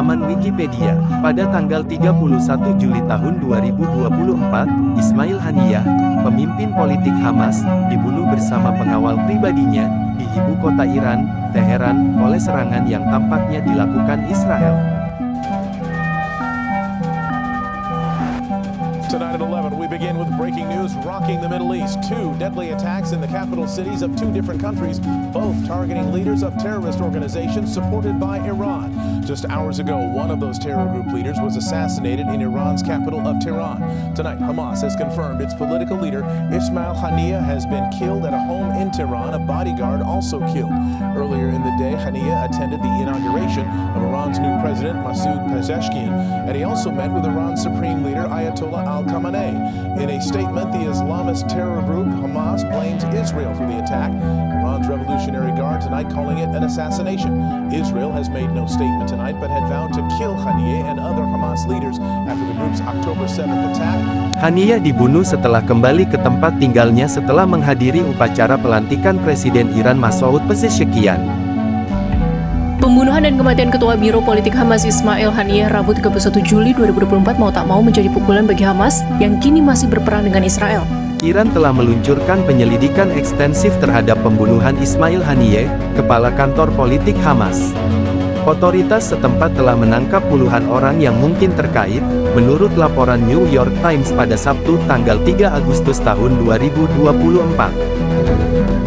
Laman Wikipedia, pada tanggal 31 Juli tahun 2024, Ismail Haniyeh, pemimpin politik Hamas, dibunuh bersama pengawal pribadinya, di ibu kota Iran, Teheran, oleh serangan yang tampaknya dilakukan Israel. Tonight at 11, we begin with breaking news rocking the Middle East. Two deadly attacks in the capital cities of two different countries, both targeting leaders of terrorist organizations supported by Iran. Just hours ago, one of those terror group leaders was assassinated in Iran's capital of Tehran. Tonight, Hamas has confirmed its political leader, Ismail Haniyeh, has been killed at a home in Tehran, a bodyguard also killed. Earlier in the day, Haniyeh attended the inauguration of Iran's new president, Masoud Pezeshkian, and he also met with Iran's supreme leader, Ayatollah Khamenei. In a statement, the Islamist terror group Hamas blames Israel for the attack. Iran's Revolutionary Guard tonight calling it an assassination. Israel has made no statement tonight but had vowed to kill Haniyeh and other Hamas leaders after the group's October 7th attack. Haniyeh dibunuh setelah kembali ke tempat tinggalnya setelah menghadiri upacara pelantikan Presiden Iran Masoud Pezeshkian. Pembunuhan dan kematian Ketua Biro Politik Hamas Ismail Haniyeh Rabu 31 Juli 2024 mau tak mau menjadi pukulan bagi Hamas yang kini masih berperang dengan Israel. Iran telah meluncurkan penyelidikan ekstensif terhadap pembunuhan Ismail Haniyeh, kepala kantor politik Hamas. Otoritas setempat telah menangkap puluhan orang yang mungkin terkait, menurut laporan New York Times pada Sabtu tanggal 3 Agustus tahun 2024.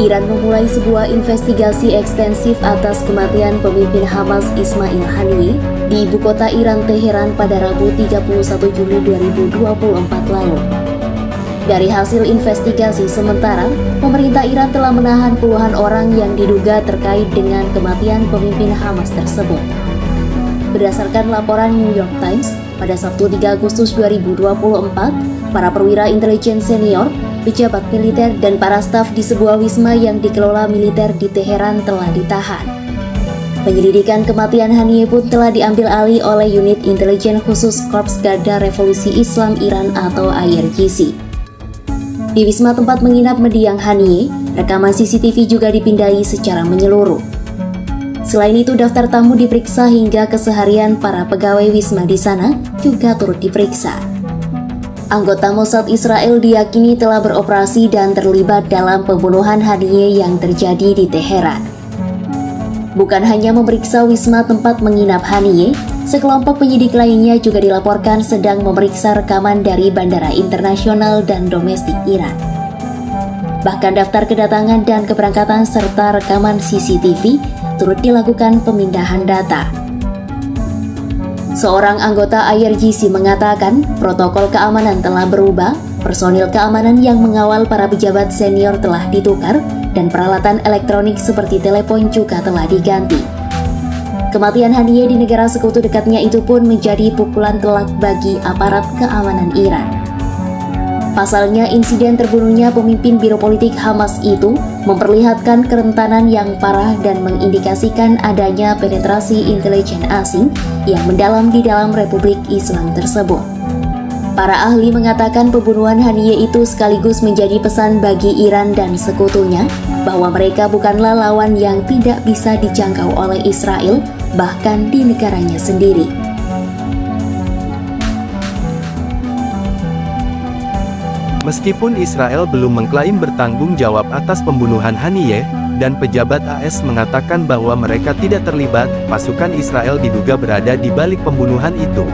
Iran memulai sebuah investigasi ekstensif atas kematian pemimpin Hamas Ismail Haniyeh di ibu kota Iran Teheran pada Rabu 31 Juli 2024 lalu. Dari hasil investigasi sementara, pemerintah Iran telah menahan puluhan orang yang diduga terkait dengan kematian pemimpin Hamas tersebut. Berdasarkan laporan New York Times, pada Sabtu 3 Agustus 2024, para perwira intelijen senior, pejabat militer, dan para staf di sebuah wisma yang dikelola militer di Teheran telah ditahan. Penyelidikan kematian Haniyeh pun telah diambil alih oleh unit intelijen khusus Korps Garda Revolusi Islam Iran atau IRGC. Di wisma tempat menginap mendiang Haniyeh, rekaman CCTV juga dipindai secara menyeluruh. Selain itu, daftar tamu diperiksa hingga keseharian para pegawai wisma di sana juga turut diperiksa. Anggota Mossad Israel diyakini telah beroperasi dan terlibat dalam pembunuhan Haniyeh yang terjadi di Teheran. Bukan hanya memeriksa wisma tempat menginap Haniyeh, sekelompok penyidik lainnya juga dilaporkan sedang memeriksa rekaman dari bandara internasional dan domestik Iran. Bahkan daftar kedatangan dan keberangkatan serta rekaman CCTV turut dilakukan pemindahan data. Seorang anggota IRGC mengatakan protokol keamanan telah berubah, personil keamanan yang mengawal para pejabat senior telah ditukar, dan peralatan elektronik seperti telepon juga telah diganti. Kematian Haniyeh di negara sekutu dekatnya itu pun menjadi pukulan telak bagi aparat keamanan Iran. Pasalnya, insiden terbunuhnya pemimpin biro politik Hamas itu memperlihatkan kerentanan yang parah dan mengindikasikan adanya penetrasi intelijen asing yang mendalam di dalam Republik Islam tersebut. Para ahli mengatakan pembunuhan Haniyeh itu sekaligus menjadi pesan bagi Iran dan sekutunya bahwa mereka bukanlah lawan yang tidak bisa dijangkau oleh Israel, bahkan di negaranya sendiri. Meskipun Israel belum mengklaim bertanggung jawab atas pembunuhan Haniyeh, dan pejabat AS mengatakan bahwa mereka tidak terlibat, pasukan Israel diduga berada di balik pembunuhan itu.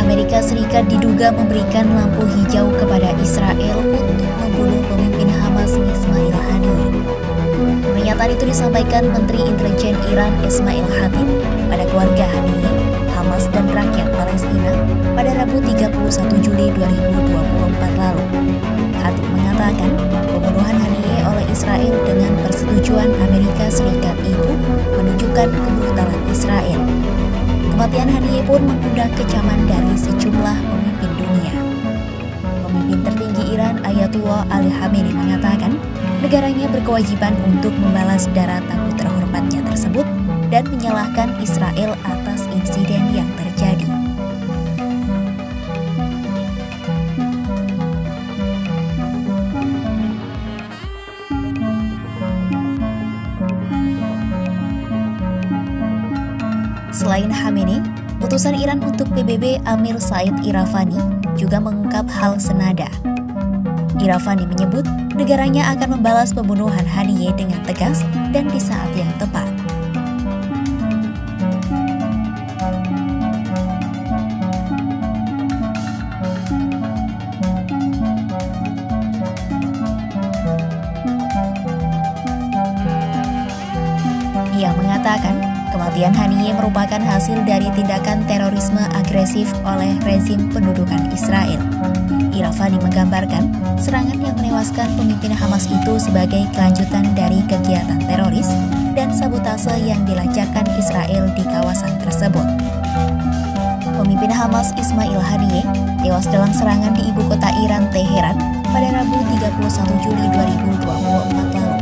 Amerika Serikat diduga memberikan lampu hijau kepada Israel untuk membunuh pemimpin Hamas Ismail Haniyeh. Pernyataan itu disampaikan Menteri Intelijen Iran Ismail Hatib pada keluarga Haniyeh, Hamas dan rakyat Palestina pada Rabu 31 Juli 2024 lalu. Hatib mengatakan pembunuhan Haniyeh oleh Israel dengan persetujuan Amerika Serikat itu menunjukkan kebrutalan Israel. Kematian Haniyeh pun mengundang kecaman dari sejumlah pemimpin dunia. Pemimpin tertinggi Iran Ayatollah Ali Khamenei mengatakan negaranya berkewajiban untuk membalas darah tamu terhormatnya tersebut dan menyalahkan Israel atas insiden yang terjadi. Selain Khamenei, utusan Iran untuk PBB Amir Said Iravani juga mengungkap hal senada. Iravani menyebut negaranya akan membalas pembunuhan Haniyeh dengan tegas dan di saat yang tepat. Ia mengatakan kematian Haniyeh merupakan hasil dari tindakan terorisme agresif oleh rezim pendudukan Israel. Iravani menggambarkan serangan yang menewaskan pemimpin Hamas itu sebagai kelanjutan dari kegiatan teroris dan sabotase yang dilancarkan Israel di kawasan tersebut. Pemimpin Hamas Ismail Haniyeh tewas dalam serangan di ibu kota Iran, Teheran, pada Rabu 31 Juli 2024 lalu.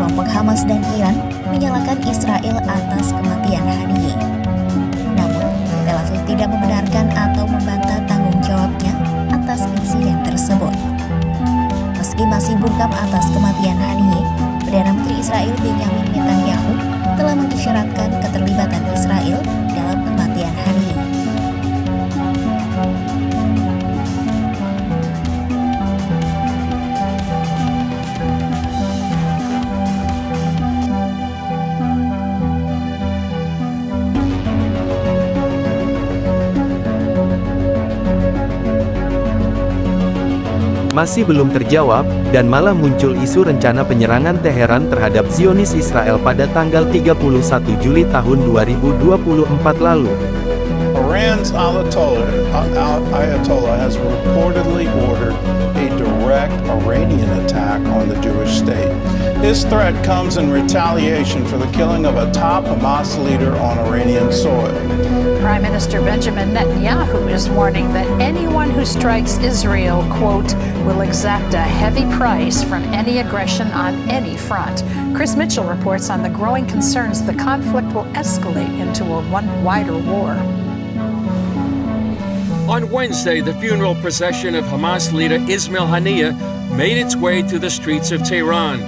Kelompok Hamas dan Iran menyalahkan Israel atas kematian Haniyeh. Namun, Tel Aviv tidak membenarkan atau membantah tanggung jawabnya atas insiden tersebut. Meski masih bungkam atas kematian Haniyeh, Perdana Menteri Israel Benjamin Netanyahu telah mengisyaratkan keterlibatan Israel dalam kematian Haniyeh. Masih belum terjawab, dan malah muncul isu rencana penyerangan Teheran terhadap Zionis Israel pada tanggal 31 Juli tahun 2024 lalu. Iran's Ayatollah has reportedly ordered a direct Iranian attack on the Jewish state. This threat comes in retaliation for the killing of a top Hamas leader on Iranian soil. Prime Minister Benjamin Netanyahu is warning that anyone who strikes Israel, quote, will exact a heavy price from any aggression on any front. Chris Mitchell reports on the growing concerns the conflict will escalate into a wider war. On Wednesday, the funeral procession of Hamas leader Ismail Haniyeh made its way through the streets of Tehran.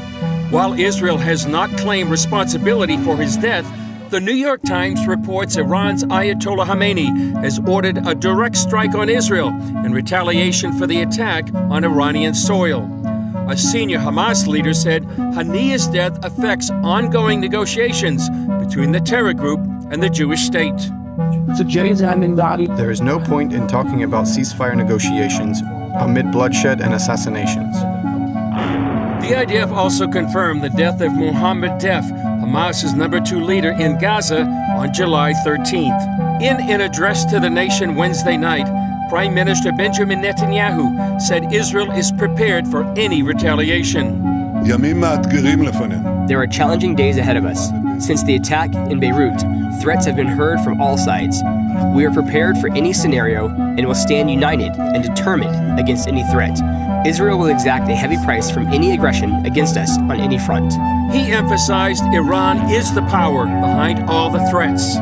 While Israel has not claimed responsibility for his death, the New York Times reports Iran's Ayatollah Khamenei has ordered a direct strike on Israel in retaliation for the attack on Iranian soil. A senior Hamas leader said Haniyeh's death affects ongoing negotiations between the terror group and the Jewish state. There is no point in talking about ceasefire negotiations amid bloodshed and assassinations. The IDF also confirmed the death of Mohammed Deif, Hamas's #2 leader in Gaza, on July 13th. In an address to the nation Wednesday night, Prime Minister Benjamin Netanyahu said Israel is prepared for any retaliation. There are challenging days ahead of us. Since the attack in Beirut, threats have been heard from all sides. We are prepared for any scenario and will stand united and determined against any threat. Israel will exact a heavy price from any aggression against us on any front. He emphasized Iran is the power behind all the threats.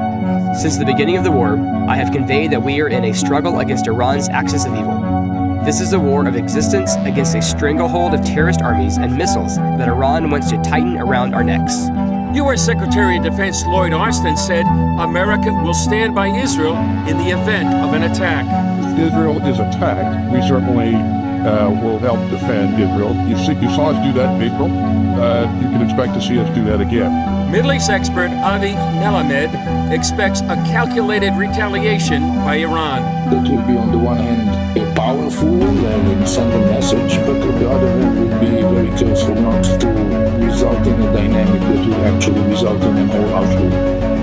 Since the beginning of the war, I have conveyed that we are in a struggle against Iran's axis of evil. This is a war of existence against a stranglehold of terrorist armies and missiles that Iran wants to tighten around our necks. U.S. Secretary of Defense Lloyd Austin said America will stand by Israel in the event of an attack. If Israel is attacked, we certainly will help defend Israel. You saw us do that in April. You can expect to see us do that again. Middle East expert Avi Melamed expects a calculated retaliation by Iran. It will be on the one hand powerful and send a message, but on the other hand will be very careful not to result in a dynamic that will actually result in an all-out war.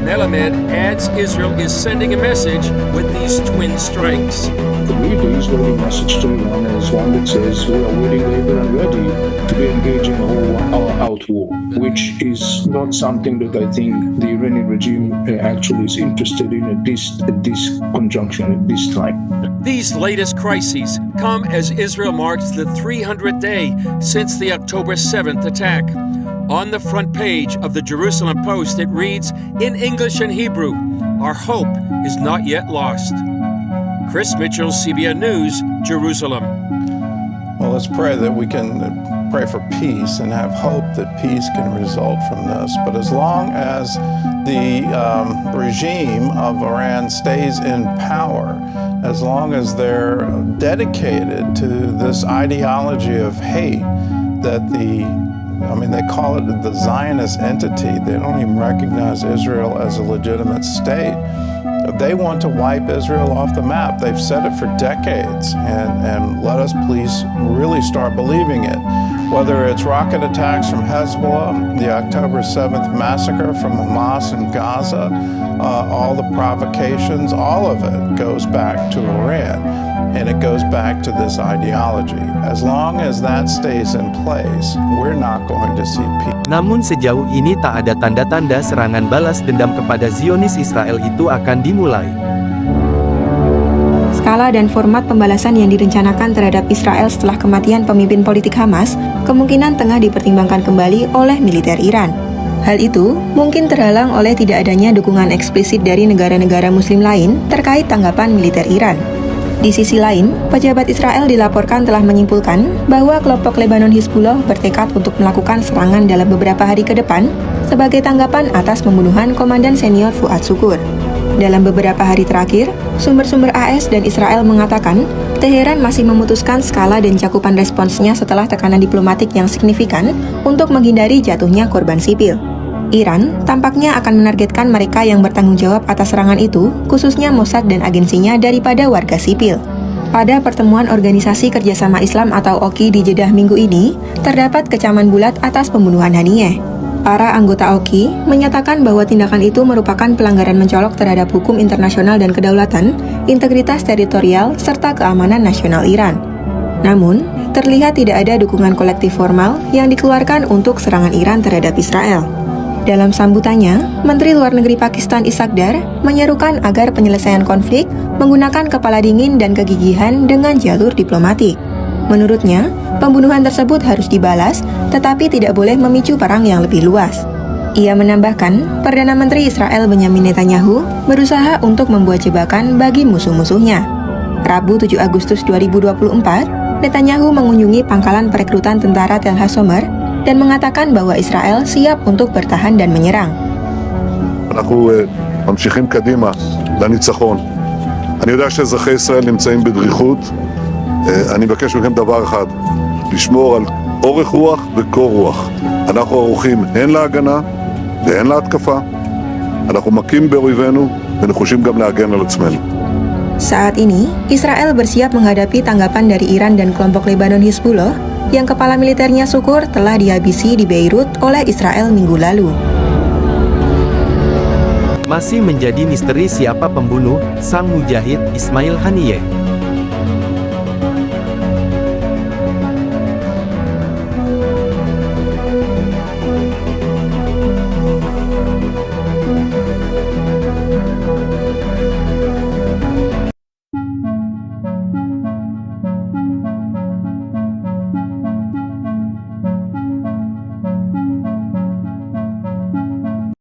Melamed adds Israel is sending a message with these twin strikes. The Israeli message to Iran is one that says we are willing, able, and ready to be engaged in a whole all-out war, which is not something that I think the Iranian regime actually is interested in at this conjunction, at this time. These latest crises come as Israel marks the 300th day since the October 7th attack. On the front page of the Jerusalem Post, it reads in English and Hebrew, "Our hope is not yet lost." Chris Mitchell, CBN News, Jerusalem. Well, let's pray that we can pray for peace and have hope that peace can result from this. But as long as the regime of Iran stays in power, as long as they're dedicated to this ideology of hate that they call it the Zionist entity. They don't even recognize Israel as a legitimate state. They want to wipe Israel off the map. They've said it for decades, and let us please really start believing it. Whether it's rocket attacks from Hezbollah, the October 7th massacre from Hamas in Gaza, all the provocations, all of it goes back to Iran, and it goes back to this ideology. As long as that stays in place, we're not going to see peace. Namun sejauh ini tak ada tanda-tanda serangan balas dendam kepada Zionis Israel itu akan dimulai. Skala dan format pembalasan yang direncanakan terhadap Israel setelah kematian pemimpin politik Hamas kemungkinan tengah dipertimbangkan kembali oleh militer Iran. Hal itu mungkin terhalang oleh tidak adanya dukungan eksplisit dari negara-negara Muslim lain terkait tanggapan militer Iran. Di sisi lain, pejabat Israel dilaporkan telah menyimpulkan bahwa kelompok Lebanon Hizbullah bertekad untuk melakukan serangan dalam beberapa hari ke depan sebagai tanggapan atas pembunuhan Komandan Senior Fuad Syukur. Dalam beberapa hari terakhir, sumber-sumber AS dan Israel mengatakan Teheran masih memutuskan skala dan cakupan responsnya setelah tekanan diplomatik yang signifikan untuk menghindari jatuhnya korban sipil. Iran tampaknya akan menargetkan mereka yang bertanggung jawab atas serangan itu, khususnya Mossad dan agensinya daripada warga sipil. Pada pertemuan Organisasi Kerjasama Islam atau OKI di Jeddah minggu ini, terdapat kecaman bulat atas pembunuhan Haniyeh. Para anggota OKI menyatakan bahwa tindakan itu merupakan pelanggaran mencolok terhadap hukum internasional dan kedaulatan, integritas teritorial, serta keamanan nasional Iran. Namun, terlihat tidak ada dukungan kolektif formal yang dikeluarkan untuk serangan Iran terhadap Israel. Dalam sambutannya, Menteri Luar Negeri Pakistan Iskandar menyerukan agar penyelesaian konflik menggunakan kepala dingin dan kegigihan dengan jalur diplomatik. Menurutnya, pembunuhan tersebut harus dibalas, tetapi tidak boleh memicu perang yang lebih luas. Ia menambahkan, Perdana Menteri Israel Benjamin Netanyahu berusaha untuk membuat jebakan bagi musuh-musuhnya. Rabu 7 Agustus 2024, Netanyahu mengunjungi pangkalan perekrutan tentara Tel HaSomer dan mengatakan bahwa Israel siap untuk bertahan dan menyerang. אנחנו ממשיכים קדימה לניצחון. אני יודע שאזרחי ישראל נמצאים בדריכות. אני מבקש מכם דבר אחד, לשמור על אורך רוח וקור רוח. אנחנו ערוכים הן להגנה והן להתקפה. אנחנו מכים באויבינו ונחושים גם להגן על עצמנו. Saat ini, Israel bersiap menghadapi tanggapan dari Iran dan kelompok Lebanon Hizbullah yang kepala militernya Syukur telah dihabisi di Beirut oleh Israel minggu lalu. Masih menjadi misteri siapa pembunuh sang mujahid Ismail Haniyeh.